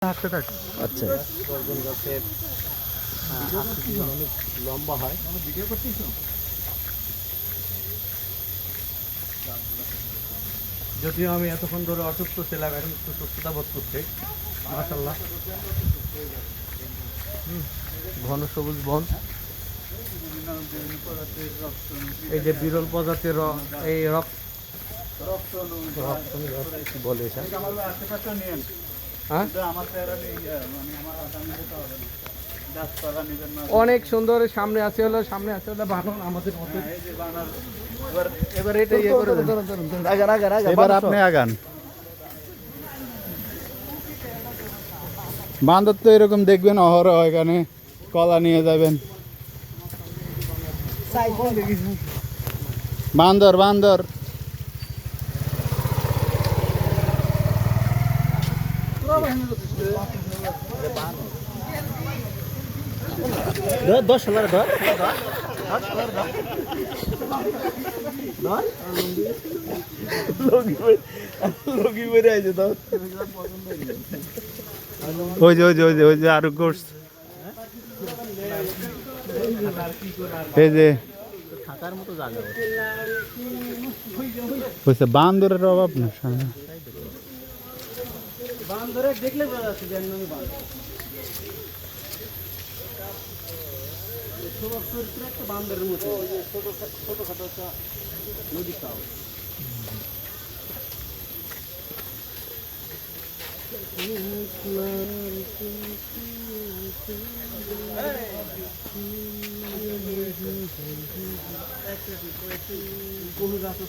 আচ্ছা গর্জন গাছের অনেক লম্বা হয়। যদিও আমি এতক্ষণ ধরে অসুস্থ ছিলাম, এখন একটু সুস্থতা বোধ করছে মাশাআল্লাহ। ঘন সবুজ বন, এই যে বিরল প্রজাতির এই কি বলে এটা? হ্যাঁ, অনেক সুন্দর। সামনে আছে হলো বানর আমাদের মধ্যে। এবার এটা ইয়ে করে দেন। এবার আপনি আগান। বান্দর তো এরকম দেখবেন অহরহ, এখানে কলা নিয়ে যাবেন। বান্দর বান্দর ওই যে ওই যে ওই যে ওই যে আরো কোর্স, এই যে থাকার মতো জায়গা হয়েছে। বান্দরের অভাব না সামনে। বান্দরে দেখলে বোঝা যাচ্ছে যে একদমই বান্দর। একটা বান্দরের মতো ছোটখাটো একটা নদী খাও। কোন গাছ